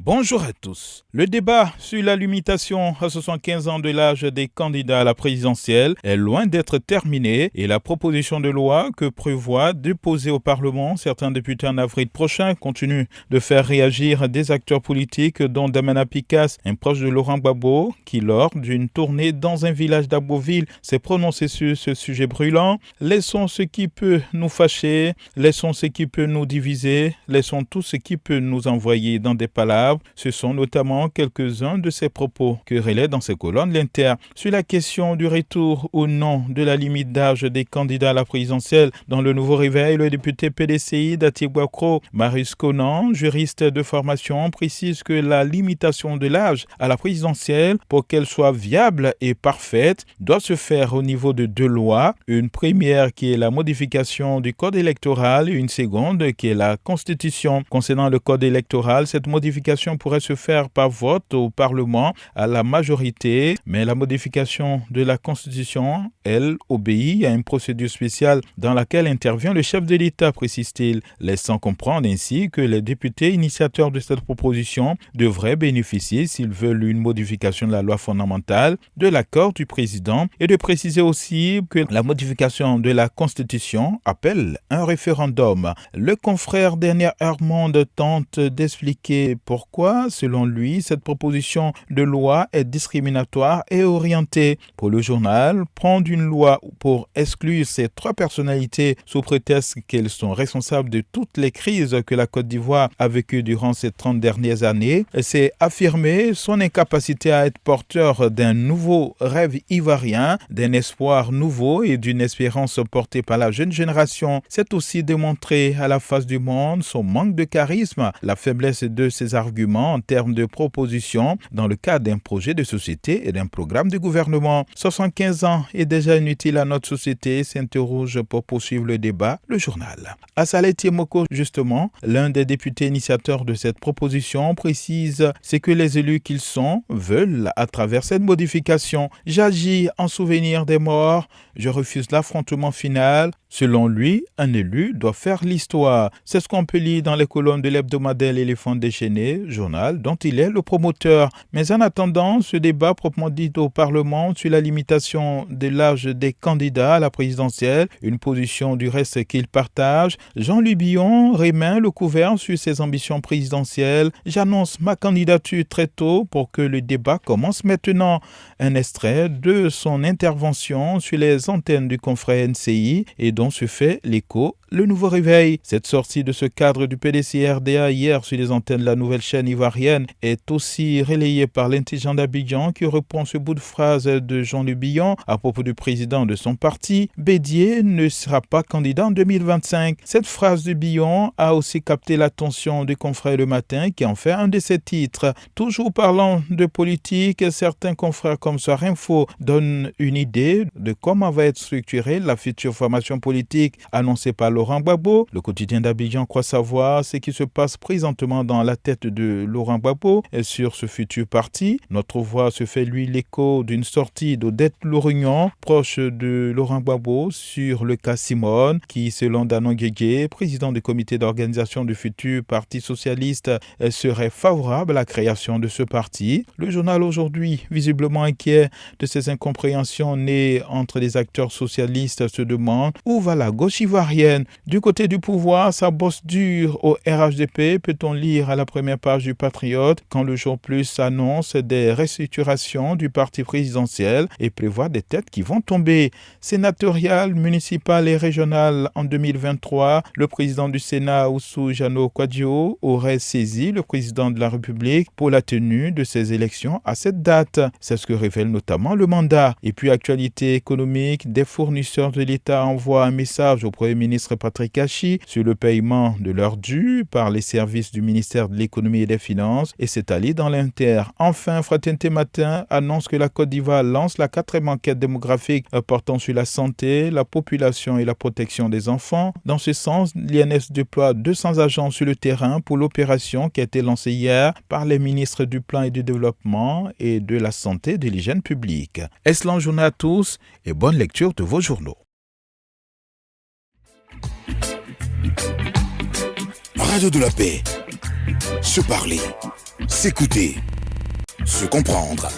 Bonjour à tous. Le débat sur la limitation à 75 ans de l'âge des candidats à la présidentielle est loin d'être terminé et la proposition de loi que prévoit déposer au Parlement certains députés en avril prochain continue de faire réagir des acteurs politiques dont Damana Picasse, un proche de Laurent Gbagbo, qui lors d'une tournée dans un village d'Abbeville s'est prononcé sur ce sujet brûlant. Laissons ce qui peut nous fâcher, laissons ce qui peut nous diviser, laissons tout ce qui peut nous envoyer dans des palabres. Ce sont notamment quelques-uns de ses propos que relaie dans ses colonnes l'Inter. Sur la question du retour ou non de la limite d'âge des candidats à la présidentielle dans le Nouveau Réveil, le député PDCI d'Atigbakro, Marius Conan, juriste de formation, précise que la limitation de l'âge à la présidentielle, pour qu'elle soit viable et parfaite, doit se faire au niveau de deux lois. Une première qui est la modification du code électoral et une seconde qui est la Constitution. Concernant le code électoral, cette modification pourrait se faire par vote au Parlement à la majorité, mais la modification de la Constitution, elle, obéit à une procédure spéciale dans laquelle intervient le chef de l'État, précise-t-il, laissant comprendre ainsi que les députés initiateurs de cette proposition devraient bénéficier, s'ils veulent une modification de la loi fondamentale, de l'accord du président, et de préciser aussi que la modification de la Constitution appelle un référendum. Le confrère Dernière Heure Monde tente d'expliquer pourquoi, selon lui, cette proposition de loi est discriminatoire et orientée. Pour le journal, prendre une loi pour exclure ces trois personnalités sous prétexte qu'elles sont responsables de toutes les crises que la Côte d'Ivoire a vécues durant ces 30 dernières années, c'est affirmer son incapacité à être porteur d'un nouveau rêve ivoirien, d'un espoir nouveau et d'une espérance portée par la jeune génération. C'est aussi démontrer à la face du monde son manque de charisme, la faiblesse de ses arguments en termes de propositions dans le cadre d'un projet de société et d'un programme de gouvernement. 75 ans est déjà inutile à notre société, s'interroge pour poursuivre le débat le journal. Assalé Tiemoko, justement, l'un des députés initiateurs de cette proposition, précise ce que les élus qu'ils sont veulent à travers cette modification. J'agis en souvenir des morts, je refuse l'affrontement final. Selon lui, un élu doit faire l'histoire. C'est ce qu'on peut lire dans les colonnes de l'hebdomadaire L'éléphant déchaîné, journal dont il est le promoteur. Mais en attendant, ce débat proprement dit au Parlement sur la limitation de l'âge des candidats à la présidentielle, une position du reste qu'il partage, Jean-Louis Billon remet le couvert sur ses ambitions présidentielles. J'annonce ma candidature très tôt pour que le débat commence maintenant. Un extrait de son intervention sur les antennes du confrère NCI et dont se fait l'écho le Nouveau Réveil. Cette sortie de ce cadre du PDC-RDA hier sur les antennes de la nouvelle chaîne ivoirienne est aussi relayée par l'intelligent d'Abidjan qui reprend ce bout de phrase de Jean-Louis Billon à propos du président de son parti. Bédier ne sera pas candidat en 2025. Cette phrase de Billon a aussi capté l'attention du confrère Le Matin qui en fait un de ses titres. Toujours parlant de politique, certains confrères comme Soir Info donnent une idée de comment va être structurée la future formation politique annoncée par Laurent Gbagbo. Le quotidien d'Abidjan croit savoir ce qui se passe présentement dans la tête de Laurent Gbagbo sur ce futur parti. Notre voix se fait lui l'écho d'une sortie d'Odette Lourignon, proche de Laurent Gbagbo, sur le cas Simone, qui, selon Danon Guégué, président du comité d'organisation du futur Parti socialiste, serait favorable à la création de ce parti. Le journal aujourd'hui, visiblement inquiet de ces incompréhensions nées entre les acteurs socialistes, se demande où va la gauche ivoirienne. Du côté du pouvoir, ça bosse dur au RHDP, peut-on lire à la première page du Patriote, quand le jour plus annonce des restructurations du parti présidentiel et prévoit des têtes qui vont tomber. Sénatorial, municipal et régional en 2023, le président du Sénat, Oussou Jano Kwadjo, aurait saisi le président de la République pour la tenue de ces élections à cette date. C'est ce que révèle notamment le mandat. Et puis, actualité économique, des fournisseurs de l'État envoient un message au Premier ministre Patrick Achi sur le paiement de leurs dus par les services du ministère de l'Économie et des Finances et c'est allé dans l'Inter. Enfin, Fraternité Matin annonce que la Côte d'Ivoire lance la 4e enquête démographique portant sur la santé, la population et la protection des enfants. Dans ce sens, l'INS déploie 200 agents sur le terrain pour l'opération qui a été lancée hier par les ministres du Plan et du Développement et de la Santé et de l'Hygiène publique. Excellente journée à tous et bonne lecture de vos journaux. Radio de la paix. Se parler, S'écouter. Se comprendre.